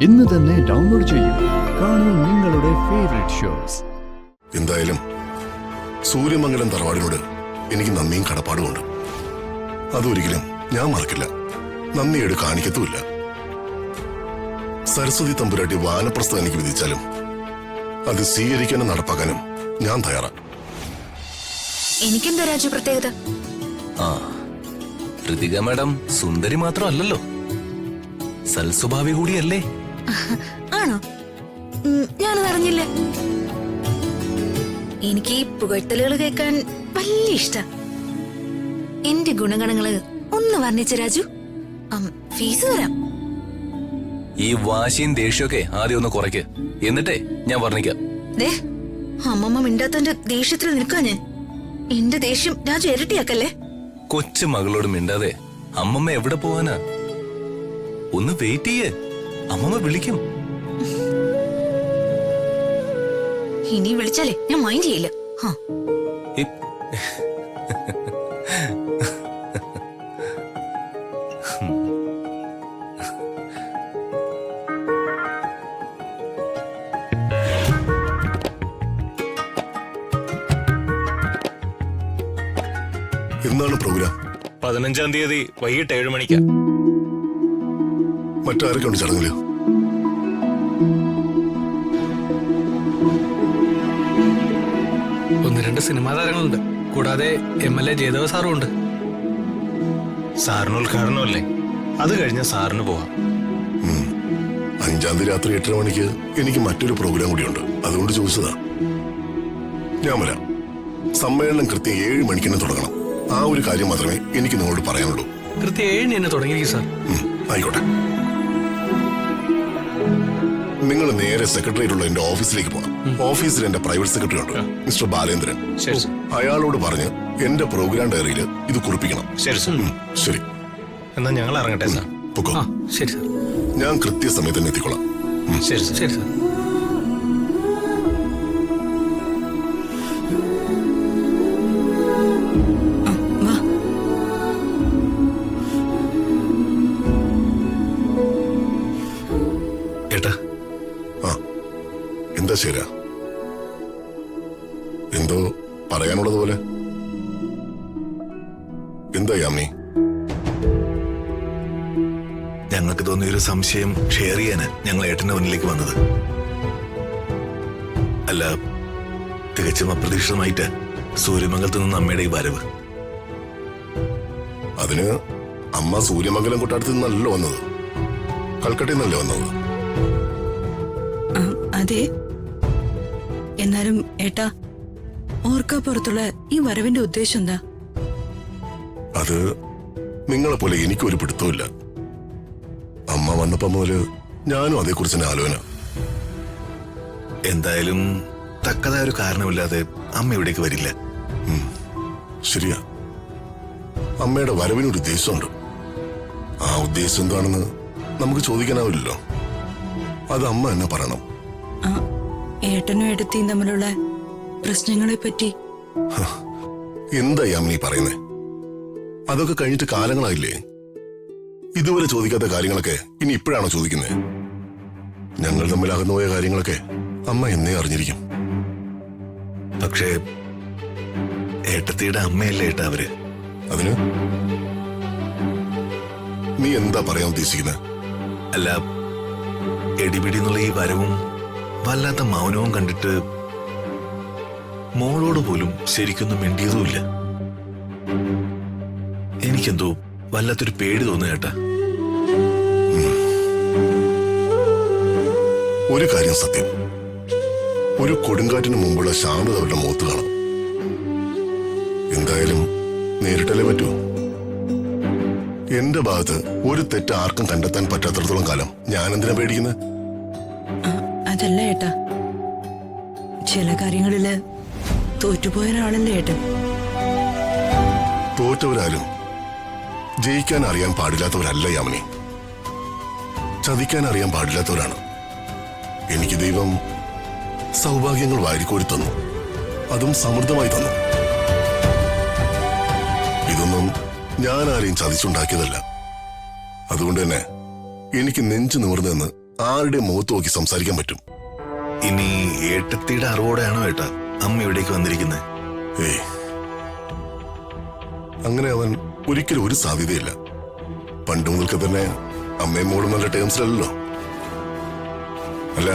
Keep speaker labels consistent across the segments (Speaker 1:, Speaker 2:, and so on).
Speaker 1: ഇന്ന് തന്നെ ഡൗൺലോഡ് ചെയ്യൂ. കാണൂ നിങ്ങളുടെ ഫേവറേറ്റ് ഷോസ്.
Speaker 2: എന്തായാലും സൂര്യമംഗലം തറവാടിനോട് എനിക്ക് നന്ദിയും കടപ്പാടുമുണ്ട്. അതൊരിക്കലും ഞാൻ മറക്കില്ല, നന്ദിയോട് കാണിക്കത്തുമില്ല. സരസ്വതി തമ്പുരാട്ടി വാനപ്രസ്ഥം എനിക്ക് വിധിച്ചാലും അത് സ്വീകരിക്കാനും നടപ്പാക്കാനും ഞാൻ തയ്യാറാണ്.
Speaker 3: എനിക്കെന്താ രാജു പ്രത്യേകത?
Speaker 4: ഋതിക മാഡം സുന്ദരി മാത്രമല്ലല്ലോ, സൽസ്വഭാവി കൂടിയല്ലേ?
Speaker 3: ആണോ? ഞാനത് അറിഞ്ഞില്ല. എനിക്ക് ഈ പുകഴ്ത്തലുകൾ കേൾക്കാൻ വലിയ ഇഷ്ട. എന്റെ ഗുണഗണങ്ങള് ഒന്ന് വർണ്ണിച്ച രാജു, ഫീസ് തരാം.
Speaker 4: ഈ വാശിയും ദേഷ്യമൊക്കെ ആദ്യം ഒന്ന് കുറയ്ക്ക്, എന്നിട്ടേ ഞാൻ വർണ്ണിക്കാം.
Speaker 3: ദേ, അമ്മമ്മ മിണ്ടാത്തന്റെ ദേഷ്യത്തിൽ നിൽക്കാ ഞാൻ. എന്റെ ദേഷ്യം രാജു ഇരട്ടിയാക്കല്ലേ?
Speaker 4: കൊച്ചു മകളോട് മിണ്ടാതെ അമ്മമ്മ എവിടെ പോവാനാ? ഒന്ന് വെയിറ്റ് ചെയ്യേ, അമ്മമ്മ വിളിക്കും.
Speaker 3: ഇനി വിളിച്ചാലേ ഞാൻ മൈൻഡ് ചെയ്യില്ല.
Speaker 2: എന്നാണ് പ്രോഗ്രാം?
Speaker 5: 15-ാം തീയതി വൈകിട്ട് 7 മണിക്ക്.
Speaker 2: മറ്റാരൊക്കെ ഉണ്ട് ചടങ്ങില്?
Speaker 6: ഒന്ന് രണ്ട് സിനിമാ താരങ്ങളുണ്ട്, കൂടാതെ MLA ജയദേവ സാറും ഉണ്ട്.
Speaker 5: സാറിന് ഉദ്ഘാടനമല്ലേ, അത് കഴിഞ്ഞ സാറിന് പോവാം.
Speaker 2: 5-ാം തീയതി രാത്രി 8:30 മണിക്ക് എനിക്ക് മറ്റൊരു പ്രോഗ്രാം കൂടിയുണ്ട്, അതുകൊണ്ട് ചോദിച്ചതാ. ഞാൻ വരാം. സമ്മേളനം കൃത്യം 7 മണിക്ക് തന്നെ തുടങ്ങണം. ആ ഒരു കാര്യം മാത്രമേ എനിക്ക് നിങ്ങളോട് പറയാനുള്ളൂ.
Speaker 6: കൃത്യം 7 തന്നെ തുടങ്ങിയിരിക്കും സാർ.
Speaker 2: ആയിക്കോട്ടെ. നിങ്ങൾ നേരെ സെക്രട്ടറിയായിട്ടുള്ള എന്റെ ഓഫീസിലേക്ക് പോകണം. ഓഫീസിൽ എന്റെ പ്രൈവറ്റ് സെക്രട്ടറി ഉണ്ട്, മിസ്റ്റർ ബാലേന്ദ്രൻ. അയാളോട് പറഞ്ഞ് എന്റെ പ്രോഗ്രാം ഡയറിയിൽ ഇത് കുറിപ്പിക്കണം.
Speaker 5: ശരി സർ.
Speaker 2: ശരി,
Speaker 5: എന്നാ ഞങ്ങൾ ഇറങ്ങട്ടെ സാർ.
Speaker 2: പൊക്കോ.
Speaker 6: ശരി സാർ.
Speaker 2: ഞാൻ കൃത്യസമയത്ത് തന്നെ എത്തിക്കോളാം.
Speaker 5: ശരി സർ.
Speaker 6: ശരി സാർ.
Speaker 2: ഏട്ടാ, എന്താ ശരാ? എന്തോ പറയാനുള്ളത് പോലെ. എന്താ യാമി?
Speaker 7: ഞങ്ങൾക്ക് തോന്നിയൊരു സംശയം ഷെയർ ചെയ്യാന് ഞങ്ങൾ ഏട്ടന്റെ മുന്നിലേക്ക് വന്നത്. അല്ല, തികച്ചും അപ്രതീക്ഷിതമായിട്ട് സൂര്യമംഗലത്ത് നിന്ന് അമ്മയുടെ ഈ വരവ്.
Speaker 2: അതിന് അമ്മ സൂര്യമംഗലം കൊട്ടാരത്തിൽ നിന്നല്ലോ വന്നത്, കൽക്കട്ടയിൽ നിന്നല്ലേ വന്നത്.
Speaker 8: അതെ, എന്നാലും ഏട്ടാ, ഓർക്കാപ്പുറത്തുള്ള ഈ വരവിന്റെ ഉദ്ദേശം എന്താ?
Speaker 2: അത് നിങ്ങളെ പോലെ എനിക്കൊരു പിടുത്തമില്ല. അമ്മ വന്നപ്പോ മുതല് ഞാനും അതേക്കുറിച്ച് തന്നെ ആലോചന.
Speaker 7: എന്തായാലും തക്കതായ ഒരു കാരണമില്ലാതെ അമ്മ ഇവിടേക്ക് വരില്ല.
Speaker 2: ശരിയാ, അമ്മയുടെ വരവിനൊരു ഉദ്ദേശമുണ്ട്. ആ ഉദ്ദേശം എന്താണെന്ന് നമുക്ക് ചോദിക്കാനാവില്ലല്ലോ, അത് അമ്മ തന്നെ പറയണം.
Speaker 8: ഏട്ടനും ഏട്ടത്തിയും തമ്മിലുള്ള പ്രശ്നങ്ങളെ പറ്റി
Speaker 2: എന്താ യാമിനി പറയുന്നേ? അതൊക്കെ കഴിഞ്ഞിട്ട് കാലങ്ങളായില്ലേ? ഇതുവരെ ചോദിക്കാത്ത കാര്യങ്ങളൊക്കെ ഇനി ഇപ്പോഴാണോ ചോദിക്കുന്നത്? ഞങ്ങൾ തമ്മിൽ അകന്നുപോയ കാര്യങ്ങളൊക്കെ അമ്മ എന്നേ അറിഞ്ഞിരിക്കും.
Speaker 7: പക്ഷേ ഏട്ടത്തിയുടെ അമ്മയല്ലേ ഏട്ടാ അവര്.
Speaker 2: അതിന് നീ എന്താ പറയാൻ ഉദ്ദേശിക്കുന്നത്?
Speaker 7: അല്ല, എടിപിടി എന്നുള്ള ഈ വരവും വല്ലാത്ത മൗനവും കണ്ടിട്ട് മോളോട് പോലും ശരിക്കൊന്നും മിണ്ടിയതുമില്ല. എനിക്കെന്തോ വല്ലാത്തൊരു പേടി തോന്നുക ഏട്ടാ.
Speaker 2: ഒരു കാര്യം സത്യം, ഒരു കൊടുങ്കാറ്റിന് മുമ്പുള്ള ശാന്തത അവരുടെ മുഖത്ത് കാണാം. എന്തായാലും നേരിട്ടല്ലേ പറ്റൂ. എന്റെ ഭാഗത്ത് ഒരു തെറ്റ് ആർക്കും കണ്ടെത്താൻ പറ്റാത്തിടത്തോളം കാലം ഞാൻ എന്തിനാ പേടിക്കുന്നത്?
Speaker 8: അതല്ല ഏട്ടാ, ചില കാര്യങ്ങളില് തോറ്റുപോയ ഒരാളല്ലേ ഏട്ടൻ.
Speaker 2: തോറ്റവരാരും ജയിക്കാൻ അറിയാൻ പാടില്ലാത്തവരല്ല യാമിനി, ചതിക്കാൻ അറിയാൻ പാടില്ലാത്തവരാണ്. എനിക്ക് ദൈവം സൗഭാഗ്യങ്ങൾ വാരിക്കോരി തന്നു, അതും സമൃദ്ധമായി തന്നു. ഇതൊന്നും ഞാൻ ആരെയും ചതിച്ചുണ്ടാക്കിയതല്ല. അതുകൊണ്ട് തന്നെ എനിക്ക് നെഞ്ചു നിവർന്നെന്ന് ആരുടെ മുഖത്ത് നോക്കി സംസാരിക്കാൻ പറ്റും?
Speaker 7: ഇനി ഏട്ടത്തിയുടെ അറിവോടെയാണോ ഏട്ടാ അമ്മ ഇവിടേക്ക് വന്നിരിക്കുന്നത്?
Speaker 2: ഏയ്, അങ്ങനെ അവൻ ഒരിക്കലും ഒരു സാധ്യതയില്ല. പണ്ട് മുതൽക്ക് തന്നെ അമ്മയും മോളും നല്ല ടേംസിലല്ലോ. അല്ല,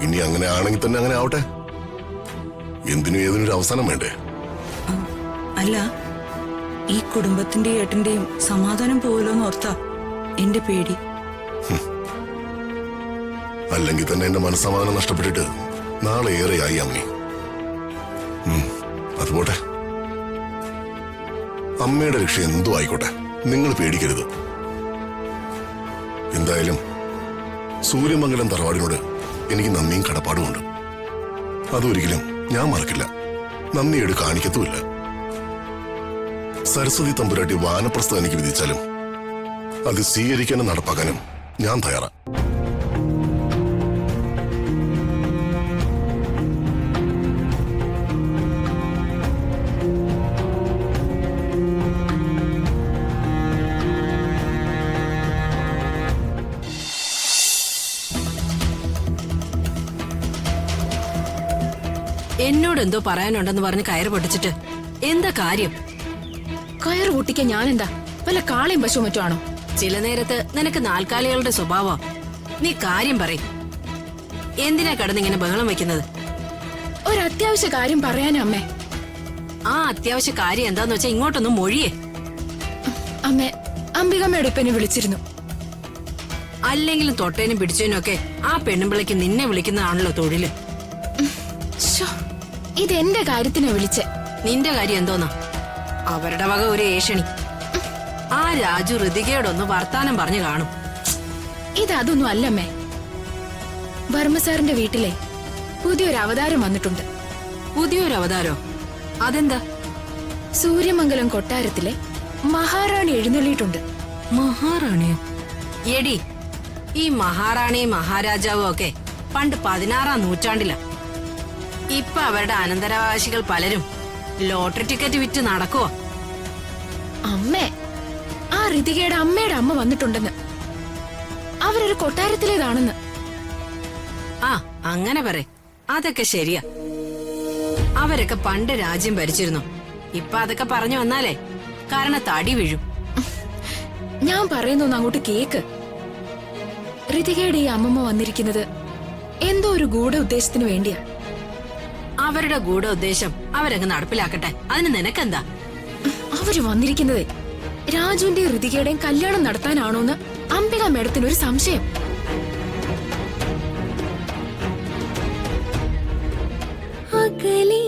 Speaker 2: ഇനി അങ്ങനെ ആണെങ്കിൽ തന്നെ അങ്ങനെ ആവട്ടെ. എന്തിനും ഏതിനൊരു അവസാനം വേണ്ടേ?
Speaker 8: അല്ല, ഈ കുടുംബത്തിന്റെയും ഏട്ടന്റെയും സമാധാനം പോവല്ലോന്ന് ഓർത്താ എന്റെ പേടി.
Speaker 2: അല്ലെങ്കിൽ തന്നെ എന്റെ മനസ്സമാധാനം നഷ്ടപ്പെട്ടിട്ട് നാളെ ഏറെയായി അമ്മി. അതുപോട്ടെ, അമ്മയുടെ രക്ഷ എന്തോ ആയിക്കോട്ടെ, നിങ്ങൾ പേടിക്കരുത്. എന്തായാലും സൂര്യമംഗലം തറവാടിനോട് എനിക്ക് നന്ദിയും കടപ്പാടുമുണ്ട്. അതൊരിക്കലും ഞാൻ മറക്കില്ല, നന്ദിയോട് കാണിക്കത്തുമില്ല. സരസ്വതി തമ്പുരാട്ടി വാനപ്രസ്ഥം എനിക്ക് വിധിച്ചാലും അത് സ്വീകരിക്കാനും നടപ്പാക്കാനും ഞാൻ തയ്യാറാ.
Speaker 9: എന്നോട് എന്തോ പറയാനുണ്ടെന്ന് പറഞ്ഞ് കയറ് പൊട്ടിച്ചിട്ട് എന്താ കാര്യം?
Speaker 3: കയറ് പൊട്ടിക്കാൻ ഞാനെന്താ വല്ല കാളയും പശുവും മറ്റോ ആണോ?
Speaker 9: ചില നേരത്ത് നിനക്ക് നാൽക്കാലികളുടെ സ്വഭാവം. നീ കാര്യം പറയും. എന്തിനാ കിടന്നിങ്ങനെ ബഹളം വെക്കുന്നത്?
Speaker 3: ഒരു അത്യാവശ്യ കാര്യം പറയാനാ അമ്മേ.
Speaker 9: ആ അത്യാവശ്യ കാര്യം എന്താന്ന് വെച്ചാ ഇങ്ങോട്ടൊന്നും മൊഴിയേ.
Speaker 3: അമ്മേ, അംബികമ്മയുടെ ഇപ്പനെ വിളിച്ചിരുന്നു.
Speaker 9: അല്ലെങ്കിലും തൊട്ടേനും പിടിച്ചേനും ഒക്കെ ആ പെണ്ണുമ്പിളയ്ക്ക് നിന്നെ വിളിക്കുന്നതാണല്ലോ തൊഴില്.
Speaker 3: ശ്ശോ, ഇതെന്റെ കാര്യത്തിനാ വിളിച്ചേ.
Speaker 9: നിന്റെ കാര്യം എന്തോന്നാ? അവരുടെ വക ഒരു ഏഷണി. ആ രാജു ഋതികയോടൊന്ന് വർത്താനം പറഞ്ഞു കാണും.
Speaker 3: ഇതൊന്നും അല്ലമ്മേ. വർമ്മ സാറിന്റെ വീട്ടിലെ പുതിയൊരു അവതാരം വന്നിട്ടുണ്ട്.
Speaker 9: പുതിയൊരു അവതാരോ? അതെന്താ?
Speaker 3: സൂര്യമംഗലം കൊട്ടാരത്തിലെ മഹാറാണി എഴുന്നള്ളിയിട്ടുണ്ട്.
Speaker 9: മഹാറാണിയോ? എടി, ഈ മഹാറാണിയും മഹാരാജാവും ഒക്കെ പണ്ട് 16-ാം നൂറ്റാണ്ടിലാ. ഇപ്പൊ അവരുടെ അനന്തരാവകാശികൾ പലരും ലോട്ടറി ടിക്കറ്റ് വിറ്റ് നടക്കുവോ?
Speaker 3: അമ്മേ, ആ ഋതികയുടെ അമ്മയുടെ അമ്മ വന്നിട്ടുണ്ടെന്ന്. അവരൊരു കൊട്ടാരത്തിലേതാണെന്ന്.
Speaker 9: ആ അങ്ങനെ പറ. അതൊക്കെ ശരിയാ. അവരൊക്കെ പണ്ട് രാജ്യം ഭരിച്ചിരുന്നു. ഇപ്പൊ അതൊക്കെ പറഞ്ഞു വന്നാലേ കാരണം തടി വീഴും.
Speaker 3: ഞാൻ പറയുന്നൊന്ന് അങ്ങോട്ട് കേക്ക്. ഋതികയുടെ ഈ അമ്മമ്മ വന്നിരിക്കുന്നത് എന്തോ ഒരു ഗൂഢ ഉദ്ദേശത്തിന് വേണ്ടിയാ.
Speaker 9: അവരുടെ ഗൂഢ ഉദ്ദേശം അവരങ്ങ് നടപ്പിലാക്കട്ടെ. അതിന് നിനക്കെന്താ?
Speaker 3: അവര് വന്നിരിക്കുന്നതേ രാജുവിന്റെയും ഋതികയുടെയും കല്യാണം നടത്താനാണോന്ന് അംബിക മേഡത്തിനൊരു സംശയം. അകലേ